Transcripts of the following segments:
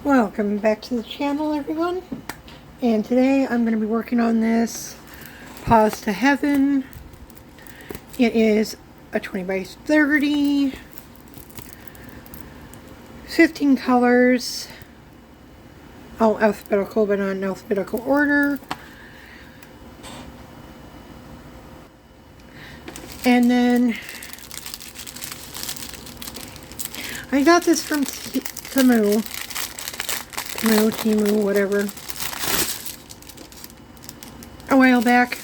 Welcome back to the channel, everyone. And today I'm going to be working on this Paws to Heaven. It is a 20 by 30, 15 colors, all alphabetical but not in alphabetical order. And then I got this from Temu, whatever, a while back.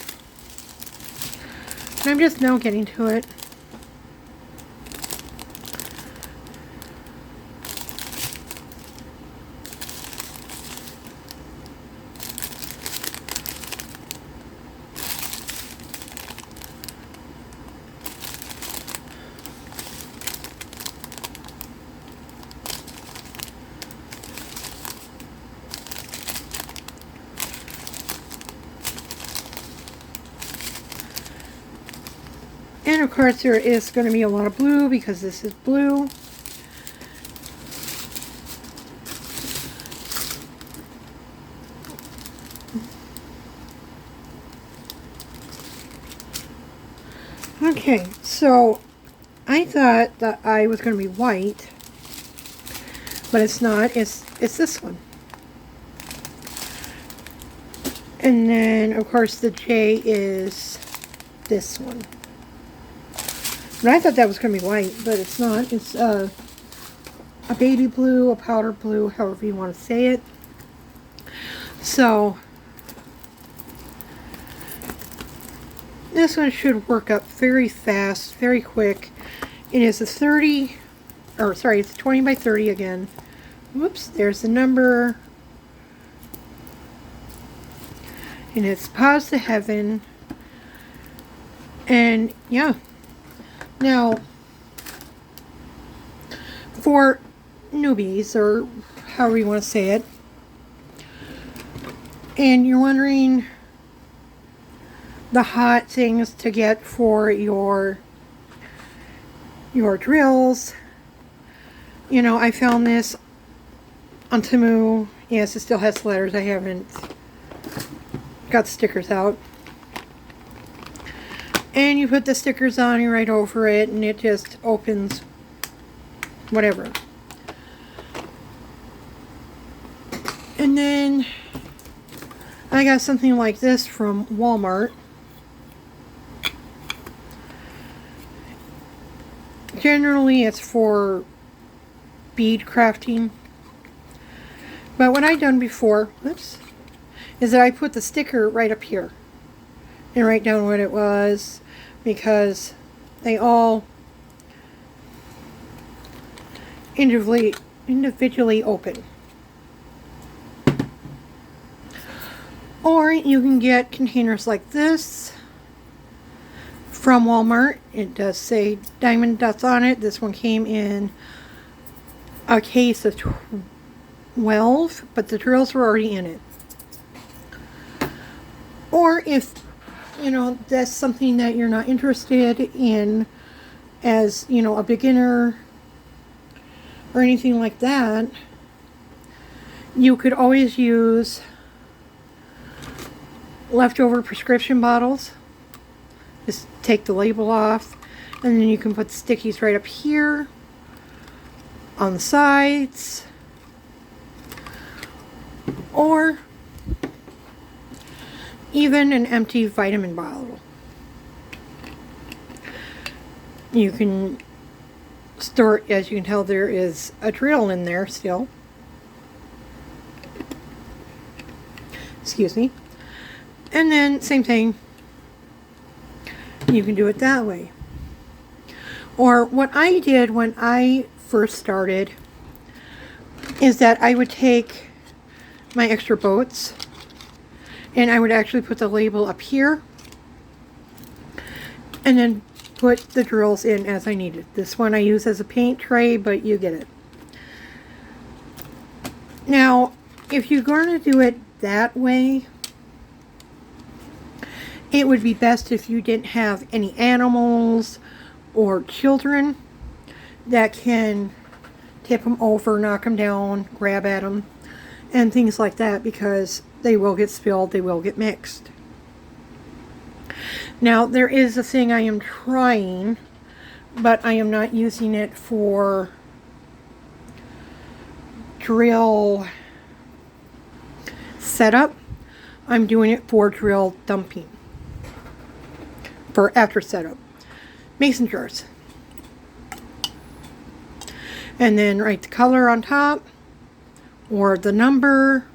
And I'm just now getting to it. And of course there is going to be a lot of blue because this is blue. Okay, so I thought that I was going to be white, but it's not. It's this one. And then of course the J is this one. And I thought that was going to be white, but it's not. It's a baby blue, a powder blue, however you want to say it. So this one should work up very fast, very quick. It is a 30, or sorry, it's a 20 by 30 again. Whoops, there's the number. And it's Paws to Heaven. And yeah. Now, for newbies, or however you want to say it, and you're wondering the hot things to get for your drills, you know, I found this on Temu. Yes, it still has letters. I haven't got the stickers out. And you put the stickers on, you write over it, and it just opens whatever. And then I got something like this from Walmart. Generally it's for bead crafting. But what I've done before, oops, is that I put the sticker right up here and write down what it was, because they all individually open. Or you can get containers like this from Walmart. It does say diamond dots on it. This one came in a case of 12, but the drills were already in it. Or if you know that's something that you're not interested in as, you know, a beginner or anything like that, you could always use leftover prescription bottles. Just take the label off, and then you can put stickies right up here on the sides, or even an empty vitamin bottle. You can store, as you can tell, there is a drill in there still. Excuse me. And then same thing, you can do it that way. Or what I did when I first started is that I would take my extra boats and I would actually put the label up here and then put the drills in as I needed. This one I use as a paint tray, but you get it. Now, if you're going to do it that way, it would be best if you didn't have any animals or children that can tip them over, knock them down, grab at them, and things like that, because they will get spilled, they will get mixed. Now, there is a thing I am trying, but I am not using it for drill setup. I'm doing it for drill dumping, for after setup. Mason jars. And then write the color on top, or the number,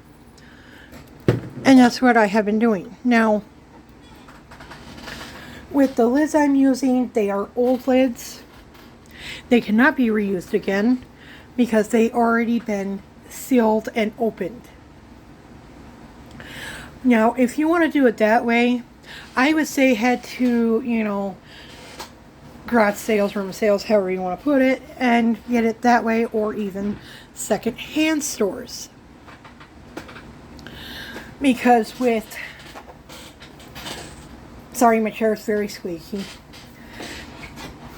and that's what I have been doing. Now, with the lids I'm using, they are old lids. They cannot be reused again because they already been sealed and opened. Now, if you want to do it that way, I would say head to, you know, garage sales, room sales, however you want to put it, and get it that way, or even second-hand stores. Because with, sorry, my chair is very squeaky.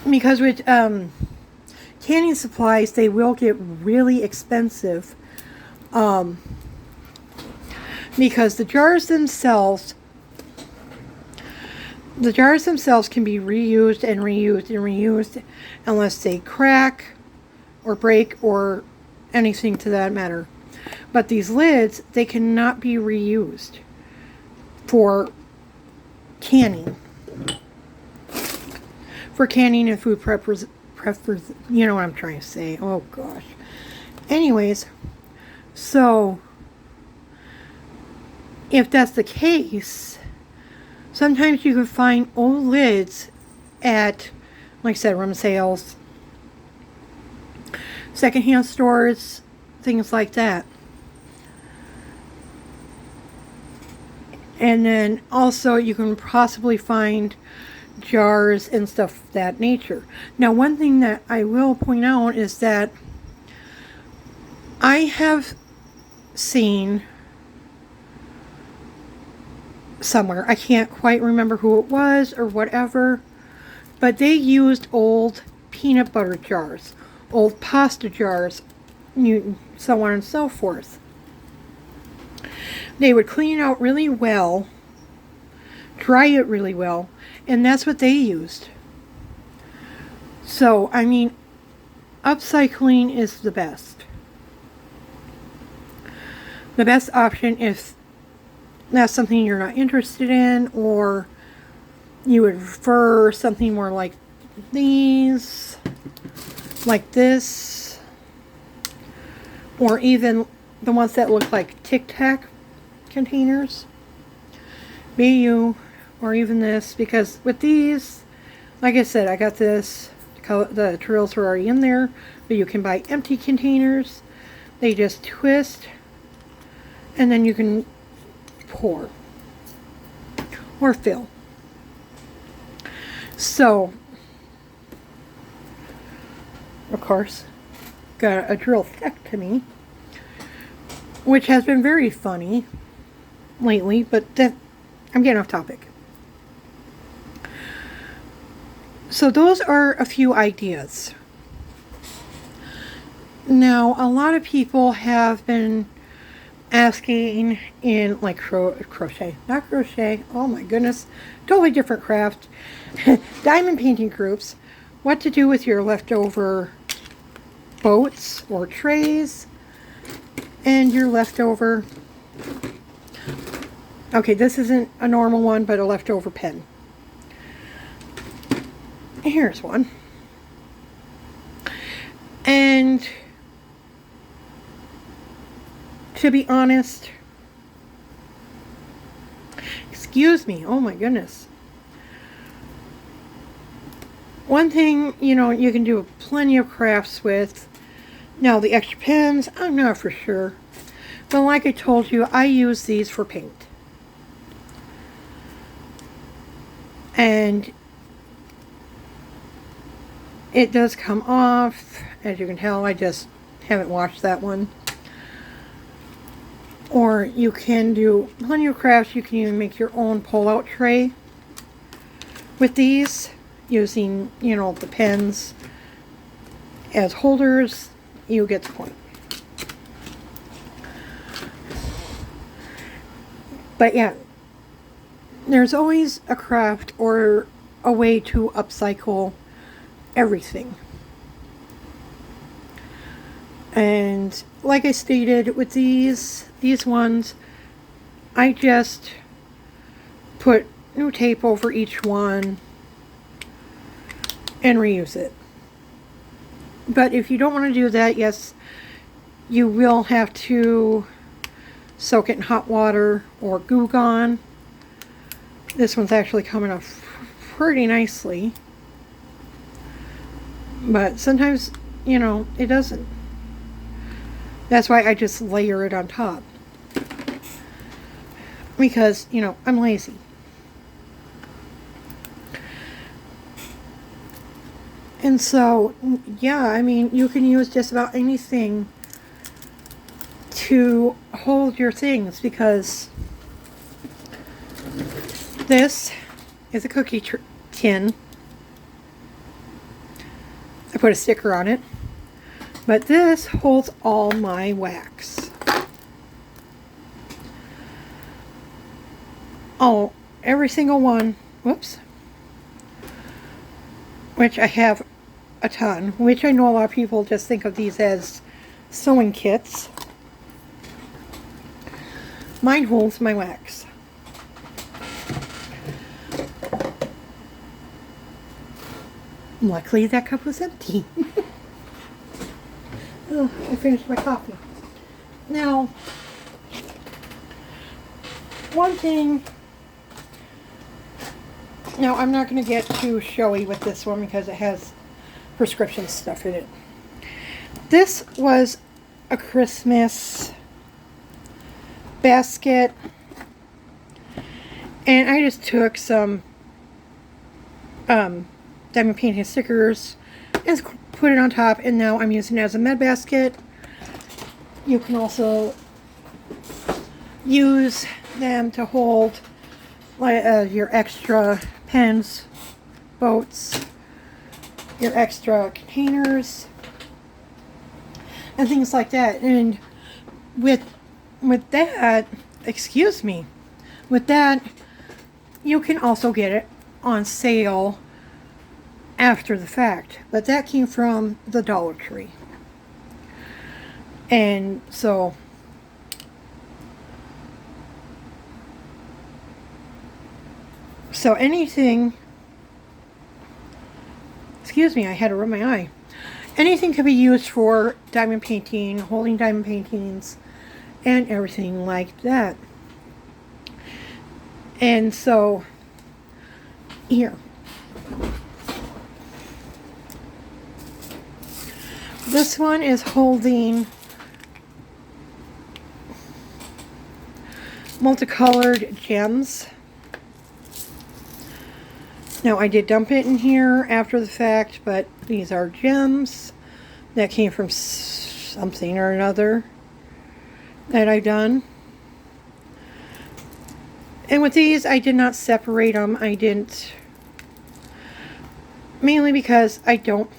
Because with canning supplies, they will get really expensive. Because the jars themselves can be reused and reused and reused unless they crack or break or anything to that matter. But these lids, they cannot be reused for canning. For canning and food preppers, you know what I'm trying to say. Oh gosh. Anyways, so if that's the case, sometimes you can find old lids at, like I said, room sales, secondhand stores, things like that. And then also you can possibly find jars and stuff of that nature. Now, one thing that I will point out is that I have seen somewhere, I can't quite remember who it was or whatever, but they used old peanut butter jars, old pasta jars, so on and so forth. They would clean it out really well, dry it really well, and that's what they used. So, I mean, upcycling is the best. The best option if that's something you're not interested in, or you would prefer something more like these, like this, or even the ones that look like Tic Tac containers, BU, or even this, because with these, like I said, I got this, the drills are already in there, but you can buy empty containers. They just twist, and then you can pour or fill. So, of course, got a drill stuck to me, which has been very funny lately, but I'm getting off topic. So those are a few ideas. Now, a lot of people have been asking in like crochet, not crochet, oh my goodness, totally different craft, diamond painting groups, what to do with your leftover boats or trays and your leftover, okay, this isn't a normal one, but a leftover pen. Here's one. And to be honest, excuse me, oh my goodness. One thing, you know, you can do plenty of crafts with. Now, the extra pens, I'm not for sure. But like I told you, I use these for paint. And it does come off. As you can tell, I just haven't washed that one. Or you can do plenty of crafts. You can even make your own pull-out tray with these, using, you know, the pens as holders, you get the point. But yeah, there's always a craft or a way to upcycle everything. And like I stated, with these ones, I just put new tape over each one and reuse it. But if you don't want to do that, yes, you will have to soak it in hot water or Goo Gone. This one's actually coming off pretty nicely. But sometimes, you know, it doesn't. That's why I just layer it on top. Because, you know, I'm lazy. And so, yeah, I mean, you can use just about anything to hold your things, because this is a cookie tin. I put a sticker on it. But this holds all my wax. Oh, every single one. Whoops. Which I have a ton. Which I know a lot of people just think of these as sewing kits. Mine holds my wax. Luckily that cup was empty. Oh, I finished my coffee. Now, one thing, now I'm not going to get too showy with this one because it has prescription stuff in it. This was a Christmas basket, and I just took some diamond painting stickers and put it on top, and now I'm using it as a med basket. You can also use them to hold your extra pens, boats, your extra containers, and things like that. And with that, excuse me, with that, you can also get it on sale after the fact. But that came from the Dollar Tree. And so anything, excuse me, I had to rub my eye. Anything can be used for diamond painting, holding diamond paintings, and everything like that. And so, here. This one is holding multicolored gems. Now, I did dump it in here after the fact, but these are gems that came from something or another that I've done. And with these, I did not separate them. I didn't, mainly because I don't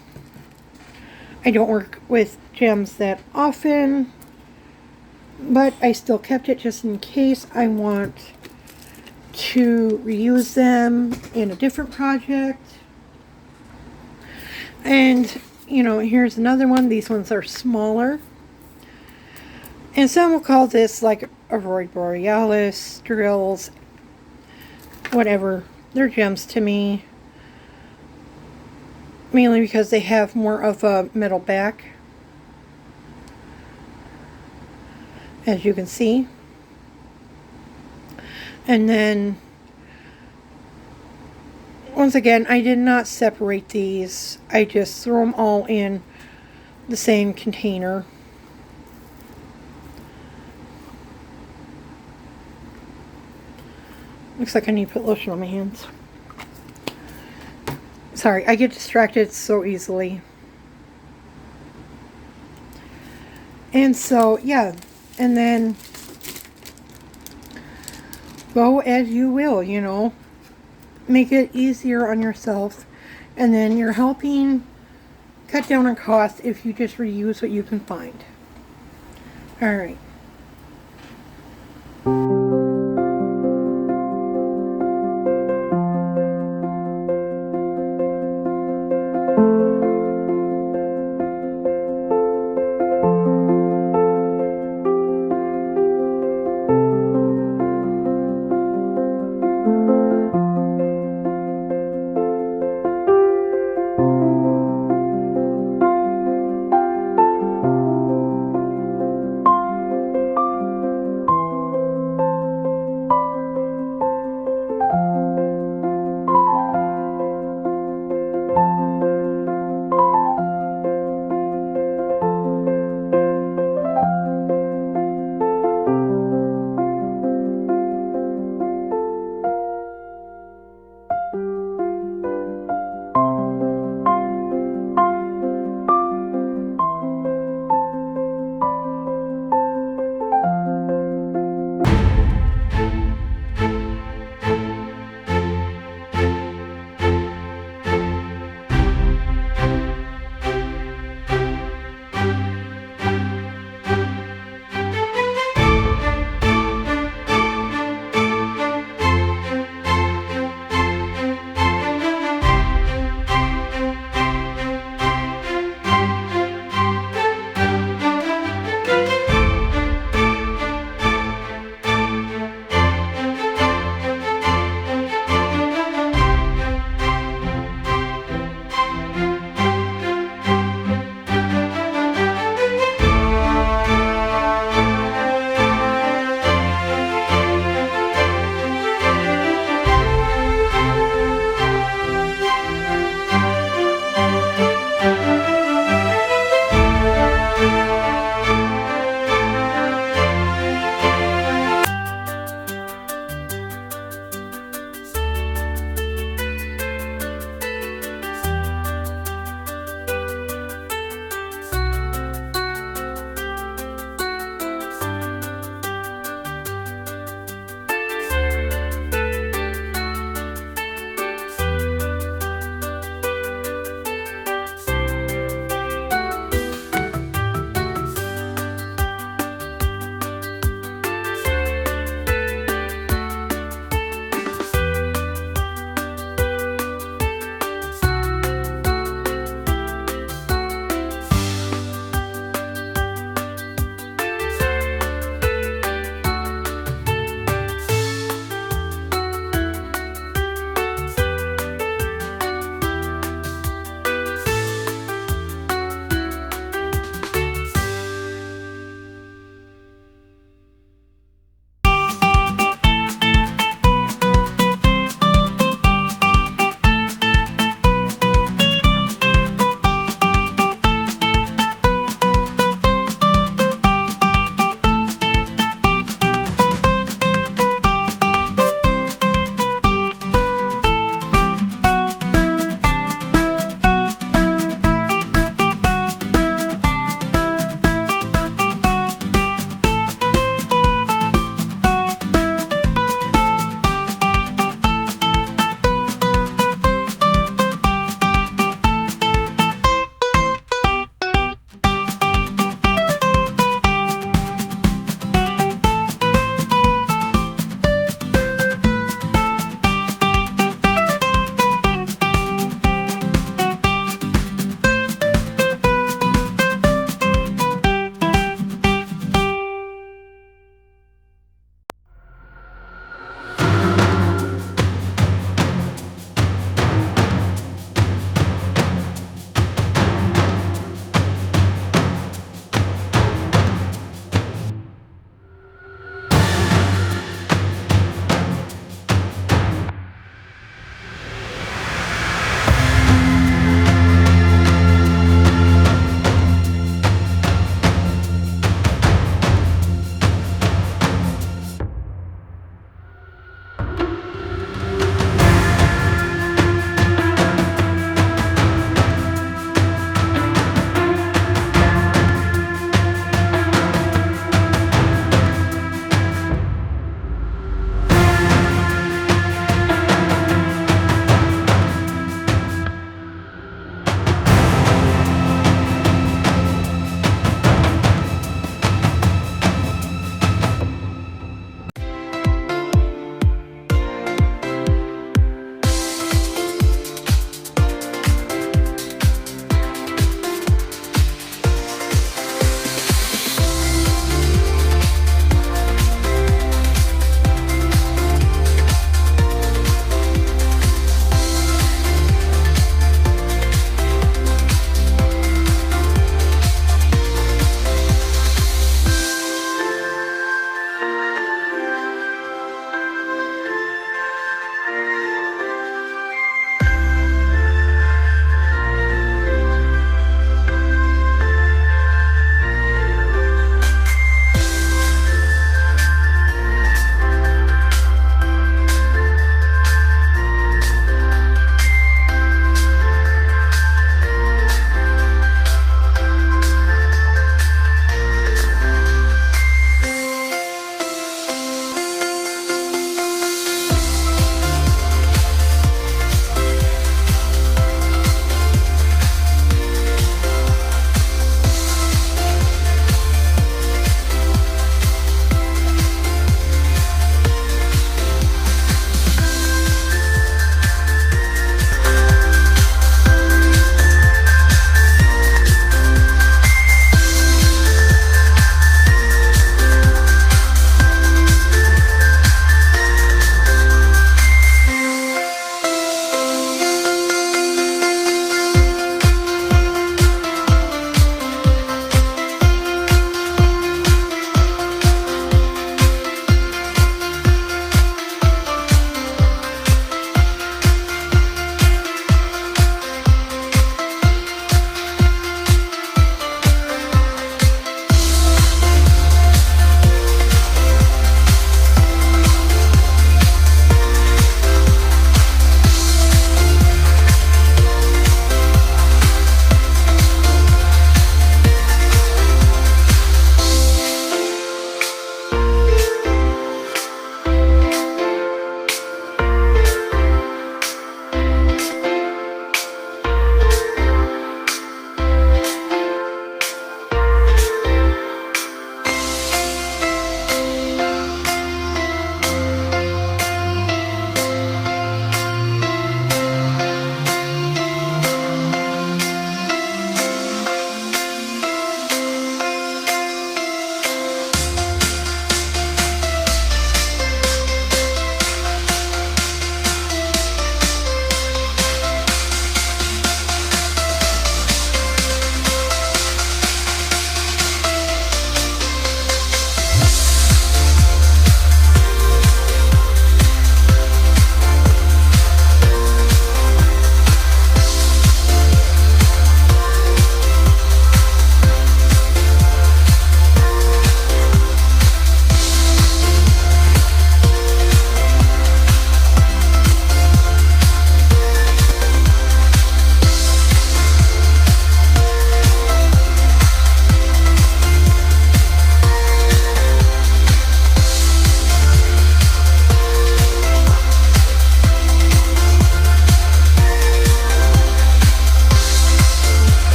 work with gems that often, but I still kept it just in case I want to reuse them in a different project. And, you know, here's another one. These ones are smaller. And some will call this like Aurora Borealis, drills, whatever. They're gems to me. Mainly because they have more of a metal back, as you can see. And then, once again, I did not separate these. I just threw them all in the same container. Looks like I need to put lotion on my hands. Sorry, I get distracted so easily. And so, yeah. And then, go as you will, you know. Make it easier on yourself. And then you're helping cut down on cost if you just reuse what you can find. Alright.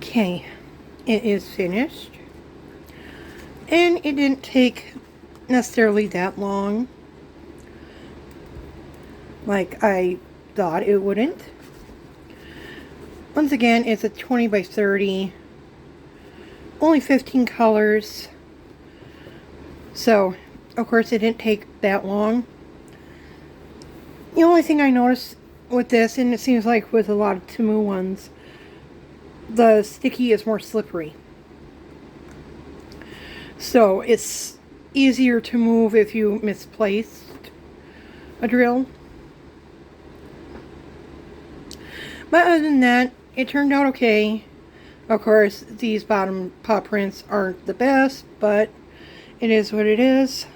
Okay, it is finished. And it didn't take necessarily that long, like I thought it wouldn't. Once again, it's a 20 by 30, only 15 colors. So, of course, it didn't take that long. The only thing I noticed with this, and it seems like with a lot of Temu ones, the sticky is more slippery. So, it's easier to move if you misplaced a drill. But other than that, it turned out okay. Of course, these bottom paw prints aren't the best, but it is what it is.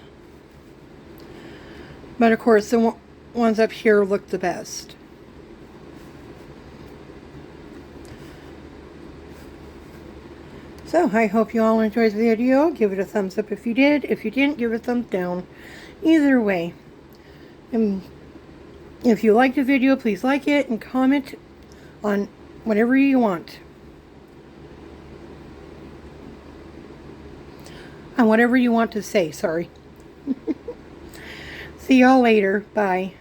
But of course, the ones up here look the best. So, I hope you all enjoyed the video. Give it a thumbs up if you did. If you didn't, give it a thumbs down. Either way. And if you liked the video, please like it and comment on whatever you want. On whatever you want to say, sorry. See y'all later. Bye.